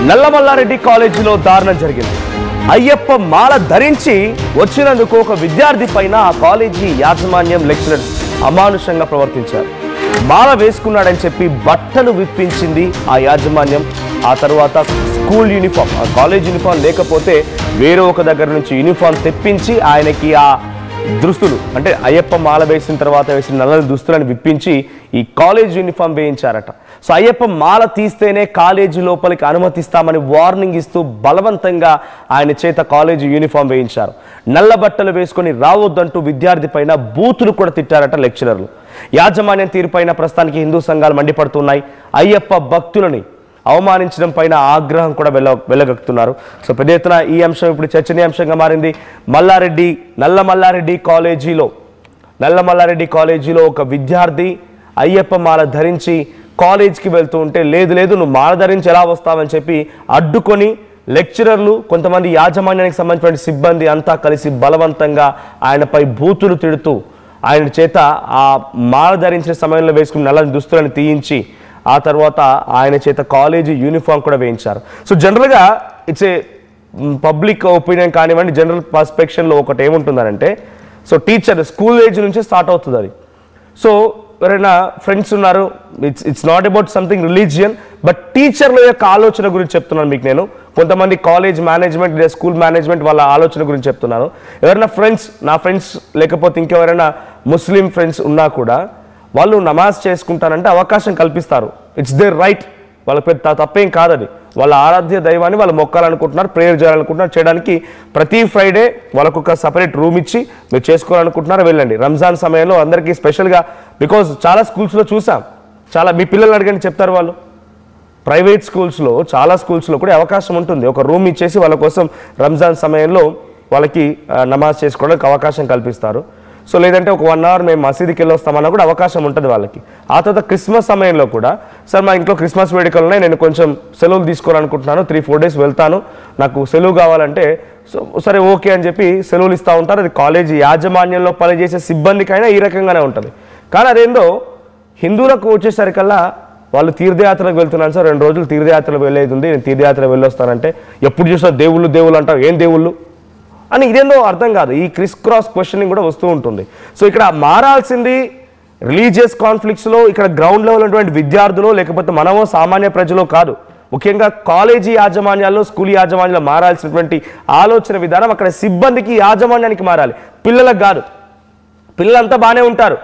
నల్లమల్లారెడ్డి కాలేజీలో దారుణం జరిగింది. అయ్యప్ప మాల ధరించి వచ్చినందుకు ఒక విద్యార్థి పైన ఆ కాలేజీ యాజమాన్యం లెక్చరర్స్ అమానుషంగా ప్రవర్తించారు. మాల వేసుకున్నాడని చెప్పి బట్టలు విప్పించింది ఆ యాజమాన్యం. ఆ తర్వాత స్కూల్ యూనిఫామ్, ఆ కాలేజ్ యూనిఫామ్ లేకపోతే వేరే ఒక దగ్గర నుంచి యూనిఫామ్ తెప్పించి ఆయనకి ఆ దుస్తులు అంటే అయ్యప్ప మాల వేసిన తర్వాత వేసిన నల్లని దుస్తులను విప్పించి ఈ కాలేజ్ యూనిఫామ్ వేయించారట. సో అయ్యప్ప మాల తీస్తేనే కాలేజీ లోపలికి అనుమతిస్తామని వార్నింగ్ ఇస్తూ బలవంతంగా ఆయన చేత కాలేజీ యూనిఫామ్ వేయించారు. నల్ల బట్టలు వేసుకొని రావద్దంటూ విద్యార్థి పైన బూతులు కూడా తిట్టారట లెక్చరర్లు. యాజమాన్యం తీరుపైన ప్రస్తుతానికి హిందూ సంఘాలు మండిపడుతున్నాయి. అయ్యప్ప భక్తులని అవమానించడం పైన ఆగ్రహం కూడా వెళ్ళగక్కుతున్నారు. సో పెద్ద ఎత్తున ఈ అంశం ఇప్పుడు చర్చనీయాంశంగా మారింది. నల్లమల్లారెడ్డి కాలేజీలో ఒక విద్యార్థి అయ్యప్ప మాల ధరించి కాలేజ్కి వెళ్తూ ఉంటే లేదు నువ్వు మాల ధరించి ఎలా వస్తావని చెప్పి అడ్డుకొని లెక్చరర్లు, కొంతమంది యాజమాన్యానికి సంబంధించిన సిబ్బంది అంతా కలిసి బలవంతంగా ఆయనపై బూతులు తిడుతూ ఆయన చేత ఆ మాల ధరించిన సమయంలో వేసుకున్న నల్లని దుస్తులను తీయించి ఆ తర్వాత ఆయన చేత కాలేజీ యూనిఫామ్ కూడా వేయించారు. సో జనరల్గా ఇట్స్ ఏ పబ్లిక్ ఒపీనియన్ కానివ్వండి, జనరల్ పర్స్పెక్షన్లో ఒకటి ఏముంటుందనంటే, సో టీచర్ స్కూల్ ఏజ్ నుంచే స్టార్ట్ అవుతుంది అది. సో ఎవరైనా ఫ్రెండ్స్ ఉన్నారు, it's not about something religion, but టీచర్ల యొక్క ఆలోచన గురించి చెప్తున్నాను మీకు నేను. కొంతమంది కాలేజ్ మేనేజ్మెంట్ లేదా స్కూల్ మేనేజ్మెంట్ వాళ్ళ ఆలోచన గురించి చెప్తున్నాను. ఎవరైనా ఫ్రెండ్స్, నా ఫ్రెండ్స్ లేకపోతే ఇంకెవరైనా ముస్లిం ఫ్రెండ్స్ ఉన్నా కూడా వాళ్ళు నమాజ్ చేసుకుంటారంటే అవకాశం కల్పిస్తారు. ఇట్స్ దేర్ రైట్, వాళ్ళకి పెద్ద తప్పేం కాదు అది. వాళ్ళ ఆరాధ్య దైవాన్ని వాళ్ళు మొక్కాలనుకుంటున్నారు, ప్రేయర్ చేయాలనుకుంటున్నారు, చేయడానికి ప్రతి ఫ్రైడే వాళ్ళకు ఒక సపరేట్ రూమ్ ఇచ్చి మీరు చేసుకోవాలనుకుంటున్నారు వెళ్ళండి. రంజాన్ సమయంలో అందరికీ స్పెషల్గా, బికాజ్ చాలా స్కూల్స్లో చూసాం, చాలా మీ పిల్లలు అడగండి చెప్తారు వాళ్ళు. ప్రైవేట్ స్కూల్స్లో చాలా స్కూల్స్లో కూడా అవకాశం ఉంటుంది, ఒక రూమ్ ఇచ్చేసి వాళ్ళ కోసం రంజాన్ సమయంలో వాళ్ళకి నమాజ్ చేసుకోవడానికి అవకాశం కల్పిస్తారు. సో లేదంటే ఒక 1 hour మేము మసీదుకి వెళ్ళి వస్తామన్నా కూడా అవకాశం ఉంటుంది వాళ్ళకి. ఆ తర్వాత క్రిస్మస్ సమయంలో కూడా, సార్ మా ఇంట్లో క్రిస్మస్ వేడుకలు ఉన్నాయి, నేను కొంచెం సెలవులు తీసుకోవాలనుకుంటున్నాను, 3-4 days వెళ్తాను, నాకు సెలవు కావాలంటే సో సరే ఓకే అని చెప్పి సెలవులు ఇస్తూ ఉంటారు. అది కాలేజీ యాజమాన్యంలో పనిచేసే సిబ్బందికైనా ఈ రకంగానే ఉంటుంది. కానీ అదేందో హిందువులకు వచ్చేసరికల్లా వాళ్ళు తీర్థయాత్రకు వెళ్తున్నాను సార్, 2 రోజులు తీర్థయాత్రలు వెళ్ళేది ఉంది, నేను తీర్థయాత్ర వెళ్ళొస్తానంటే ఎప్పుడు చూసినా దేవుళ్ళు అంటావు, ఏం దేవుళ్ళు అని ఇదేందో అర్థం కాదు. ఈ క్రాస్ క్వశ్చనింగ్ కూడా వస్తూ ఉంటుంది. సో ఇక్కడ మారాల్సింది రిలీజియస్ కాన్ఫ్లిక్ట్స్లో ఇక్కడ గ్రౌండ్ లెవెల్ ఉన్నటువంటి విద్యార్థులు లేకపోతే మనమో సామాన్య ప్రజలో కాదు, ముఖ్యంగా కాలేజీ యాజమాన్యాల్లో స్కూల్ యాజమాన్యాల్లో మారాల్సినటువంటి ఆలోచన విధానం అక్కడ సిబ్బందికి యాజమాన్యానికి మారాలి, పిల్లలకు కాదు. పిల్లలంతా బాగానే ఉంటారు,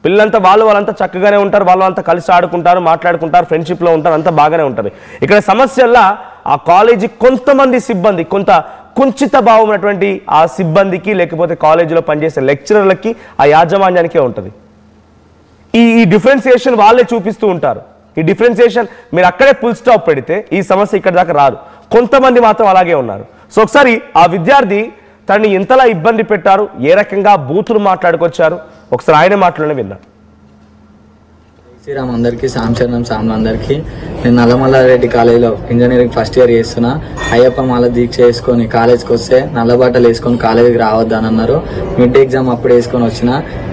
పిల్లలంతా వాళ్ళంతా చక్కగానే ఉంటారు, వాళ్ళంతా కలిసి ఆడుకుంటారు, మాట్లాడుకుంటారు, ఫ్రెండ్షిప్లో ఉంటారు, అంతా బాగానే ఉంటుంది. ఇక్కడ సమస్యల్లా ఆ కాలేజీ కొంతమంది సిబ్బంది, కొంత కుంచిత భావం ఉన్నటువంటి ఆ సిబ్బందికి లేకపోతే కాలేజీలో పనిచేసే లెక్చరర్లకి ఆ యాజమాన్యానికే ఉంటుంది. ఈ డిఫరెన్సియేషన్ వాళ్ళే చూపిస్తూ ఉంటారు. ఈ డిఫరెన్సియేషన్ మీరు అక్కడే ఫుల్ స్టాప్ పెడితే ఈ సమస్య ఇక్కడ దాకా రాదు. కొంతమంది మాత్రం అలాగే ఉన్నారు. సో ఒకసారి ఆ విద్యార్థి తనని ఎంతలా ఇబ్బంది పెట్టారు, ఏ రకంగా బూతులు మాట్లాడుకొచ్చారు, ఒకసారి ఆయన మాటలోనే విన్నాం. శ్రీరామ్ అందరికీ, సామ్లందరికీ, నేను నల్లమల్లారెడ్డి కాలేజీలో ఇంజనీరింగ్ ఫస్ట్ ఇయర్ చేస్తున్నా. అయ్యప్ప మాల దీక్ష వేసుకొని కాలేజ్కి వస్తే నల్ల బట్టలు వేసుకొని కాలేజీకి రావద్దని అన్నారు. మిడ్ ఎగ్జామ్ అప్పుడు వేసుకొని వచ్చిన,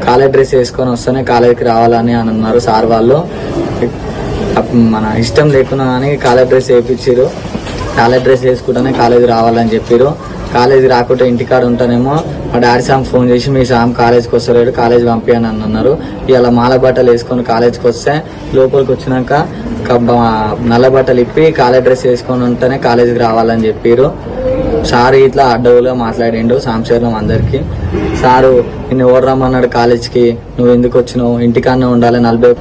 కాలేజ్ డ్రెస్ వేసుకొని వస్తేనే కాలేజీకి రావాలని అని అన్నారు సార్ వాళ్ళు. మన ఇష్టం లేకున్నా కానీ కాలేజ్ డ్రెస్ వేయించారు, కాలేజ్ డ్రెస్ వేసుకుంటేనే కాలేజీ రావాలని చెప్పారు. కాలేజీ రాకుంటే ఇంటికాడ ఉంటానేమో మా డాడీ సామ్ ఫోన్ చేసి మీ సామ్ కాలేజ్కి వస్తలేడు, కాలేజ్ పంపించని అని అన్నారు. ఇలా మాల బట్టలు వేసుకొని కాలేజ్కి వస్తే లోపలికి వచ్చినాక నల్ల బట్టలు ఇప్పి కాలేజ్ డ్రెస్ వేసుకొని ఉంటేనే కాలేజీకి రావాలని చెప్పారు. సార్ ఇట్లా అడ్డవులుగా మాట్లాడిండు సాంశీరం అందరికీ. సారు నిన్ను ఎవరు రమ్మన్నాడు కాలేజ్కి, నువ్వు ఎందుకు వచ్చినావు, ఇంటికాడనే ఉండాలి, 40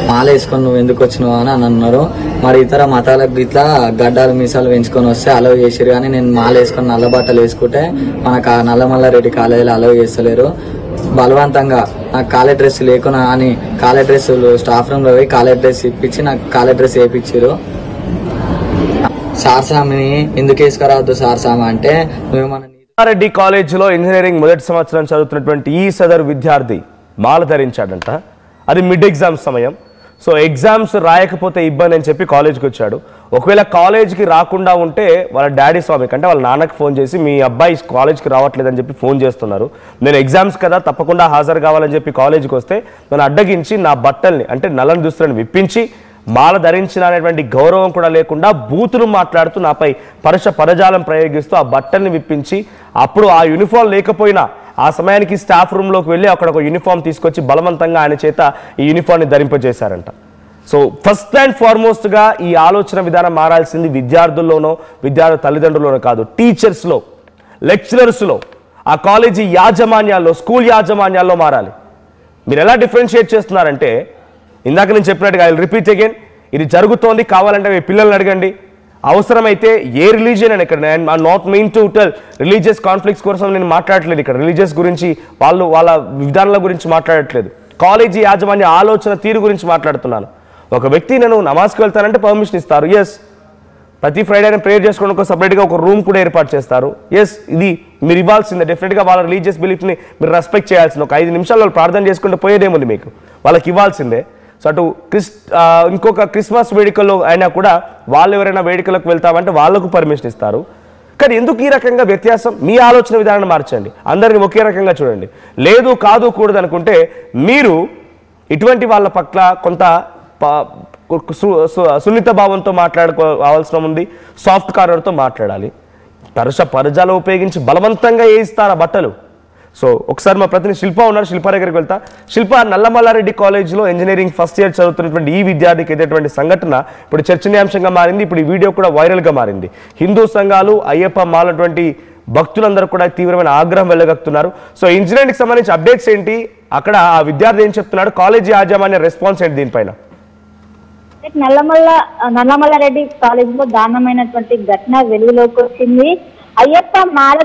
మాల వేసుకొని నువ్వు ఎందుకు వచ్చినావు అని అన్నారు. మరి ఇతర మతాలకు ఇట్లా గడ్డాలు మీసాలు పెంచుకొని వస్తే అలవ్ చేసారు, కానీ నేను మాల వేసుకొని నల్ల బట్టలు వేసుకుంటే మనకు ఆ నల్లమల్లారెడ్డి కాలేజీలో అలవ్ చేస్తలేరు. బలవంతంగా నాకు కాలేజ్ డ్రెస్ లేకున్నా అని కాలేజ్ డ్రెస్సులు స్టాఫ్ రూమ్లో పోయి కాలేజ్ డ్రెస్ ఇప్పించి నాకు కాలేజ్ డ్రెస్ వేయించారు. సార్సామిని ఎందుకు వేసుకురావద్దు సార్సామ అంటే రెడ్డి కాలేజీలో ఇంజనీరింగ్ మొదటి సంవత్సరం చదువుతున్నటువంటి ఈ సదరు విద్యార్థి మాల ధరించాడంట. అది మిడ్ ఎగ్జామ్స్ సమయం. సో ఎగ్జామ్స్ రాయకపోతే ఇబ్బంది అని చెప్పి కాలేజ్కి వచ్చాడు. ఒకవేళ కాలేజ్కి రాకుండా ఉంటే వాళ్ళ డాడీ స్వామికి అంటే వాళ్ళ నాన్నకి ఫోన్ చేసి మీ అబ్బాయి కాలేజ్కి రావట్లేదని చెప్పి ఫోన్ చేస్తున్నారు, నేను ఎగ్జామ్స్ కదా తప్పకుండా హాజరు కావాలని చెప్పి కాలేజ్కి వస్తే నన్ను అడ్డగించి నా బట్టల్ని అంటే నల్లని దుస్తులను విప్పించి మాల ధరించిన అనేటువంటి గౌరవం కూడా లేకుండా బూతులు మాట్లాడుతూ నాపై పరజాలం ప్రయోగిస్తూ ఆ బట్టల్ని విప్పించి అప్పుడు ఆ యూనిఫామ్ లేకపోయినా ఆ సమయానికి స్టాఫ్ రూమ్లోకి వెళ్ళి అక్కడ ఒక యూనిఫామ్ తీసుకొచ్చి బలవంతంగా ఆయన చేత ఈ యూనిఫామ్ని ధరింపజేశారంట. సో ఫస్ట్ అండ్ ఫార్మోస్ట్గా ఈ ఆలోచన విధానం మారాల్సింది విద్యార్థుల్లోనో విద్యార్థుల తల్లిదండ్రుల్లోనో కాదు, టీచర్స్లో, లెక్చరర్స్లో, ఆ కాలేజీ యాజమాన్యాల్లో, స్కూల్ యాజమాన్యాల్లో మారాలి. మీరు ఎలా డిఫరెన్షియేట్ చేస్తున్నారంటే ఇందాక నేను చెప్పినట్టుగా ఐ రిపీట్ అగైన్, ఇది జరుగుతోంది, కావాలంటే మీ పిల్లల్ని అడగండి. అవసరమైతే ఏ రిలీజియన్ అని, ఇక్కడ I not mean to tell religious conflicts కోసం నేను మాట్లాడట్లేదు, ఇక్కడ రిలీజియస్ గురించి వాళ్ళ విధానాల గురించి మాట్లాడట్లేదు, కాలేజీ యాజమాన్య ఆలోచన తీరు గురించి మాట్లాడుతున్నాను. ఒక వ్యక్తి నేను నమాజ్కి వెళ్తానంటే పర్మిషన్ ఇస్తారు, ఎస్. ప్రతి ఫ్రైడే ప్రేయర్ చేసుకోవడానికి సపరేట్గా ఒక రూమ్ కూడా ఏర్పాటు చేస్తారు, ఎస్. ఇది మీరు ఇవ్వాల్సిందే, డెఫినెట్గా వాళ్ళ రిలీజియస్ బిలీఫ్ని మీరు రెస్పెక్ట్ చేయాల్సింది. ఒక 5 నిమిషాలు వాళ్ళు ప్రార్థన చేసుకుంటే పోయేదేముంది, మీకు వాళ్ళకి ఇవ్వాల్సిందే. సో అటు ఇంకొక క్రిస్మస్ వేడుకల్లో అయినా కూడా వాళ్ళు ఎవరైనా వేడుకలకు వెళ్తామంటే వాళ్ళకు పర్మిషన్ ఇస్తారు. కానీ ఎందుకు ఈ రకంగా వ్యత్యాసం? మీ ఆలోచన విధానాన్ని మార్చండి, అందరిని ఒకే రకంగా చూడండి. లేదు కాదు కూడదు అనుకుంటే మీరు ఇటువంటి వాళ్ళ పట్ల కొంత సున్నిత భావంతో మాట్లాడుకోవాల్సిన ఉంది, సాఫ్ట్ కార్నర్తో మాట్లాడాలి. పరజాలం ఉపయోగించి బలవంతంగా వేయిస్తారు బట్టలు. సో ఒకసారి మా ప్రతినిధి శిల్ప ఉన్నారు, శిల్ప దగ్గరికి వెళ్తా. శిల్ప, నల్లమల్లారెడ్డి కాలేజ్లో ఇంజనీరింగ్ ఫస్ట్ ఇయర్ చదువుతున్నటువంటి ఈ విద్యార్థికి ఎదురైనటువంటి సంఘటన ఇప్పుడు చర్చనీయాంశంగా మారింది. ఇప్పుడు ఈ వీడియో కూడా వైరల్గా మారింది. హిందూ సంఘాలు, అయ్యప్ప మాలటువంటి భక్తులందరూ కూడా తీవ్రమైన ఆగ్రహం వెళ్ళగక్కుతున్నారు. సో ఇంజనీరింగ్కి సంబంధించి అప్డేట్స్ ఏంటి, అక్కడ ఆ విద్యార్థి ఏం చెప్తున్నాడు, కాలేజీ యాజమాన్య రెస్పాన్స్ ఏంటి దీనిపైన? నల్లమల్లారెడ్డి కాలేజ్ లో దారుణమైనటువంటి ఘటన వెలుగులోకి వచ్చింది. అయ్యప్ప మాల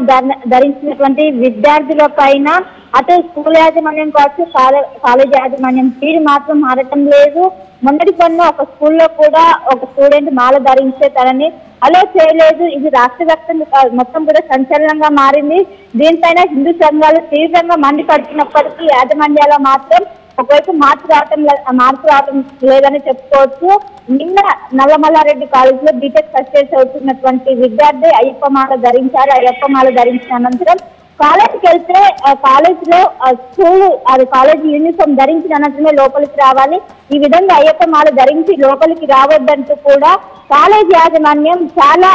ధరించినటువంటి విద్యార్థుల పైన అటు స్కూల్ యాజమాన్యం కావచ్చు, కాలేజ్ యాజమాన్యం తీరు మాత్రం మారటం లేదు. మొన్నటి కొన్న ఒక స్కూల్లో కూడా ఒక స్టూడెంట్ మాల ధరించే తనని అలో చేయలేదు. ఇది రాష్ట్ర వ్యాప్తంగా మొత్తం కూడా సంచలనంగా మారింది. దీనిపైన హిందూ సంఘాలు తీవ్రంగా మండిపడుతున్నప్పటికీ యాజమాన్యాలు మాత్రం ఒకవైపు మార్పు రావటం లేదని చెప్పుకోవచ్చు. నిన్న నల్లమల్లారెడ్డి కాలేజ్ లో బీటెక్ ఫస్ట్ ఇయర్ చదువుతున్నటువంటి విద్యార్థి అయ్యప్ప మాల ధరించారు. అయ్యప్ప మాల ధరించిన అనంతరం కాలేజ్కి వెళ్తే కాలేజ్ లో కాలేజ్ యూనిఫామ్ ధరించిన అనంతరమే లోపలికి రావాలి, ఈ విధంగా అయ్యప్ప మాల ధరించి లోపలికి రావద్దంటూ కూడా కాలేజ్ యాజమాన్యం చాలా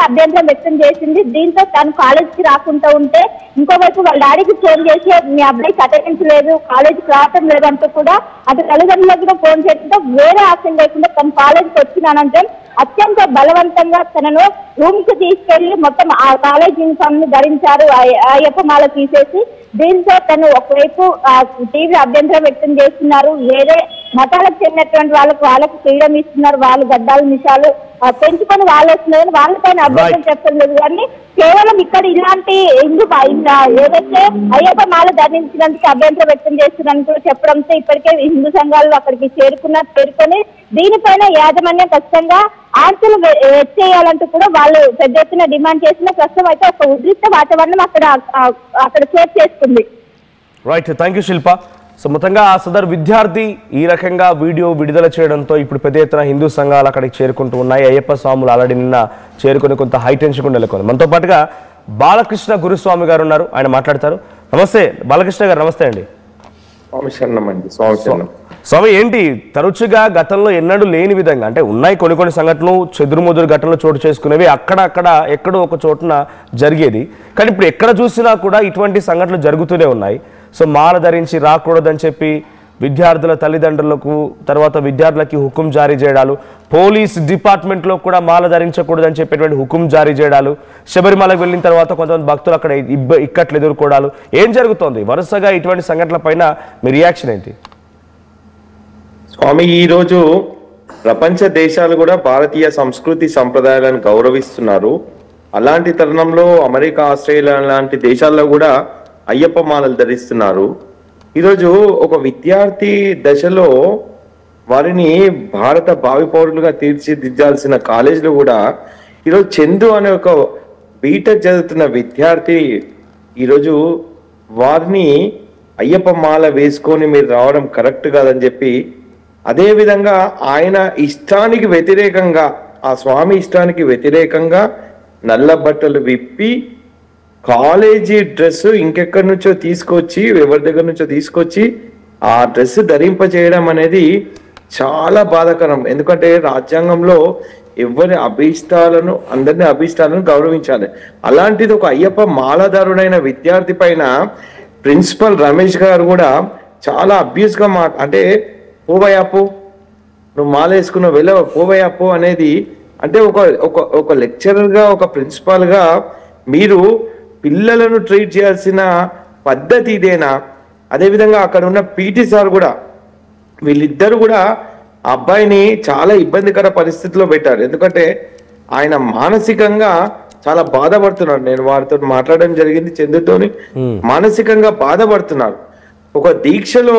అభ్యంతరం వ్యక్తం చేసింది. దీంతో తను కాలేజ్కి రాకుండా ఉంటే ఇంకోవైపు వాళ్ళ డాడీకి ఫోన్ చేసి మీ అబ్బాయికి అటెండెన్స్ లేదు, కాలేజ్కి రావటం లేదంటూ కూడా అటు తల్లిదండ్రులకు కూడా ఫోన్ చేయడంతో వేరే ఆప్షన్ లేకుండా తను కాలేజ్కి వచ్చిన అనంతరం అత్యంత బలవంతంగా తనను రూమ్ కి తీసుకెళ్లి మొత్తం ఆ కాలేజ్ యూనిఫామ్ ని ధరించారు, అయ్యప్ప మాల తీసేసి. దీంతో తను ఒకవైపు తీవ్ర అభ్యంతరం వ్యక్తం చేస్తున్నారు. వేరే మతాలకు చెందినటువంటి వాళ్ళకి ఫ్రీడమ్ ఇస్తున్నారు, వాళ్ళు గడ్డాలు మిషాలు పెంచుకొని వాళ్ళు వస్తున్నారు, వాళ్ళపైన అభ్యంతరం చెప్పడం లేదు. కానీ కేవలం ఇక్కడ ఇలాంటి ఏదైతే అయ్యప్ప మాల ధరించినందుకు అభ్యంతరం వ్యక్తం చేస్తున్నారని కూడా చెప్పడంతో ఇప్పటికే హిందూ సంఘాలు అక్కడికి చేరుకొని దీనిపైన యాజమాన్యం ఖచ్చితంగా ఆంక్షలు చేయాలంటూ కూడా వాళ్ళు పెద్ద ఎత్తున డిమాండ్ చేసిన ప్రస్తుతం అయితే ఒక ఉద్రిక్త వాతావరణం అక్కడ చోటు చేసుకుంది. Right, thank you Shilpa. So మొత్తంగా ఆ సదరు విద్యార్థి ఈ రకంగా వీడియో విడుదల చేయడంతో ఇప్పుడు పెద్ద ఎత్తున హిందూ సంఘాలు అక్కడికి చేరుకుంటూ ఉన్నాయి. అయ్యప్ప స్వాములు ఆల్రెడీ నిన్న చేరుకుని కొంత హైటెన్షన్ కూడా నెలకొంది. మనతో పాటుగా బాలకృష్ణ గురుస్వామి గారు ఉన్నారు, ఆయన మాట్లాడతారు. నమస్తే బాలకృష్ణ గారు. నమస్తే అండి. స్వామి, ఏంటి తరచుగా గతంలో ఎన్నడూ లేని విధంగా, అంటే ఉన్నాయి కొన్ని సంఘటనలు చెదురుముదురు ఘటనలు చోటు చేసుకునేవి, అక్కడ ఎక్కడో ఒక చోటున జరిగేది. కానీ ఇప్పుడు ఎక్కడ చూసినా కూడా ఇటువంటి సంఘటనలు జరుగుతూనే ఉన్నాయి. సో మాల ధరించి రాకూడదని చెప్పి విద్యార్థుల తల్లిదండ్రులకు, తర్వాత విద్యార్థులకి హుకుం జారీ చేయడాలు, పోలీస్ డిపార్ట్మెంట్లో కూడా మాల ధరించకూడదని చెప్పేటువంటి హుకుం జారీ చేయడాలు, శబరిమలకు వెళ్ళిన తర్వాత కొంతమంది భక్తులు అక్కడ ఇక్కట్లు ఎదుర్కోవడాలు, ఏం జరుగుతోంది? వరుసగా ఇటువంటి సంఘటనల పైన మీ రియాక్షన్ ఏంటి? స్వామి, ఈరోజు ప్రపంచ దేశాలు కూడా భారతీయ సంస్కృతి సంప్రదాయాలను గౌరవిస్తున్నారు. అలాంటి తరుణంలో అమెరికా, ఆస్ట్రేలియా లాంటి దేశాల్లో కూడా అయ్యప్ప మాలలు ధరిస్తున్నారు. ఈరోజు ఒక విద్యార్థి దశలో వారిని భారత భావి పౌరులుగా తీర్చిదిద్దాల్సిన కాలేజీలో కూడా ఈరోజు చందు అనే ఒక బీటెక్ చదువుతున్న విద్యార్థి ఈరోజు వారిని అయ్యప్ప మాల వేసుకొని మీరు రావడం కరెక్ట్ కాదని చెప్పి, అదే విధంగా ఆయన ఇష్టానికి వ్యతిరేకంగా, ఆ స్వామి ఇష్టానికి వ్యతిరేకంగా నల్ల బట్టలు విప్పి కాలేజీ డ్రెస్ ఇంకెక్కడి నుంచో తీసుకొచ్చి, ఎవరి దగ్గర నుంచో తీసుకొచ్చి ఆ డ్రెస్ ధరింప చేయడం అనేది చాలా బాధాకరం. ఎందుకంటే రాజ్యాంగంలో ఎవరి అందరిని అభీష్టాలను గౌరవించాలి. అలాంటిది ఒక అయ్యప్ప మాలధారుడైన విద్యార్థి పైన ప్రిన్సిపల్ రమేష్ గారు కూడా చాలా అబ్యూస్గా అంటే పోవయాపు, నువ్వు మాల వేసుకున్నావు వెళ్ళవ పోవయాపు అనేది, అంటే ఒక లెక్చరర్గా ఒక ప్రిన్సిపాల్గా మీరు పిల్లలను ట్రీట్ చేయాల్సిన పద్ధతి ఇదేనా? అదేవిధంగా అక్కడ ఉన్న పీటీ సార్ కూడా వీళ్ళిద్దరు కూడా ఆ అబ్బాయిని చాలా ఇబ్బందికర పరిస్థితిలో పెట్టారు. ఎందుకంటే ఆయన మానసికంగా చాలా బాధపడుతున్నాడు. నేను వారితో మాట్లాడడం జరిగింది, చందుతోని. మానసికంగా బాధపడుతున్నారు. ఒక దీక్షలో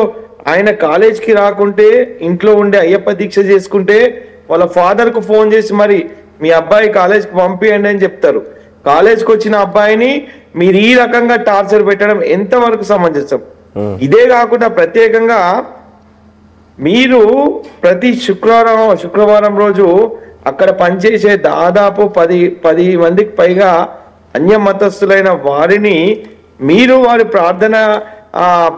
ఆయన కాలేజ్కి రాకుంటే ఇంట్లో ఉండే అయ్యప్ప దీక్ష చేసుకుంటే వాళ్ళ ఫాదర్ కు ఫోన్ చేసి మరి మీ అబ్బాయి కాలేజ్కి పంపియండి అని చెప్తారు. కాలేజ్కి వచ్చిన అబ్బాయిని మీరు ఈ రకంగా టార్చర్ పెట్టడం ఎంతవరకు సమంజసం? ఇదే కాకుండా ప్రత్యేకంగా మీరు ప్రతి శుక్రవారం రోజు అక్కడ పనిచేసే దాదాపు 10 మందికి పైగా అన్య మతస్థులైన వారిని మీరు వారి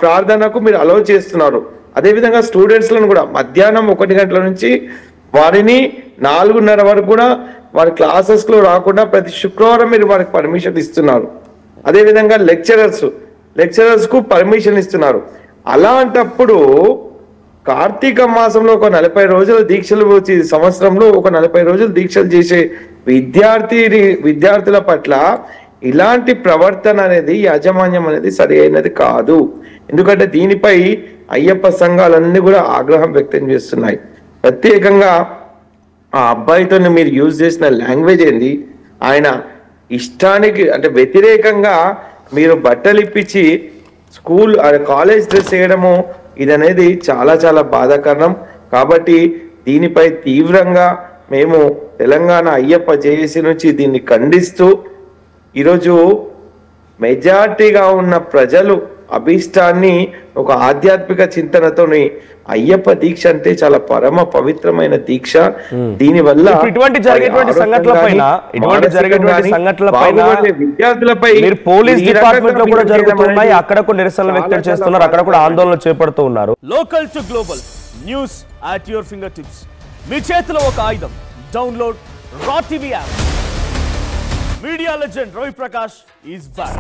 ప్రార్థనకు మీరు అలౌ చేస్తున్నారు. అదేవిధంగా స్టూడెంట్స్లను కూడా మధ్యాహ్నం 1 గంటల నుంచి వారిని 4:30 వరకు కూడా వారి క్లాసెస్ లో రాకుండా ప్రతి శుక్రవారం మీరు వారికి పర్మిషన్ ఇస్తున్నారు. అదేవిధంగా లెక్చరర్స్ కు పర్మిషన్ ఇస్తున్నారు. అలాంటప్పుడు కార్తీక మాసంలో ఒక 40 రోజుల దీక్షలు వచ్చి సంవత్సరంలో ఒక 40 రోజులు దీక్షలు చేసే విద్యార్థుల పట్ల ఇలాంటి ప్రవర్తన అనేది, యాజమాన్యం అనేది సరి అయినది కాదు. ఎందుకంటే దీనిపై అయ్యప్ప సంఘాలన్నీ కూడా ఆగ్రహం వ్యక్తం చేస్తున్నాయి. ప్రత్యేకంగా ఆ అబ్బాయితో మీరు యూజ్ చేసిన లాంగ్వేజ్ ఏంది? ఆయన ఇష్టానికి అంటే వ్యతిరేకంగా మీరు బట్టలు ఇప్పించి కాలేజ్ డ్రెస్ చేయడము ఇదనేది చాలా చాలా బాధాకరం. కాబట్టి దీనిపై తీవ్రంగా మేము తెలంగాణ అయ్యప్ప జేఏసీ నుంచి దీన్ని ఖండిస్తూ ఈరోజు మెజార్టీగా ఉన్న ప్రజలు అభీష్టాన్ని ఒక ఆధ్యాత్మిక చింతనతోని అయ్యప్ప దీక్ష అంటే చాలా పరమ పవిత్రమైన దీక్ష. దీని వల్ల విద్యార్థులపై పోలీస్ డిపార్ట్మెంట్ లో కూడా జరుగుతున్నాయి. అక్కడ కూడా నిరసనలు వ్యక్తం చేస్తున్నారు, అక్కడ కూడా ఆందోళన చేపడుతూ ఉన్నారు. Local to global news at your fingertips. మీ చేతిలో ఒక ఆయుధం. Download Raw TV app. Media legend Ravi Prakash is back.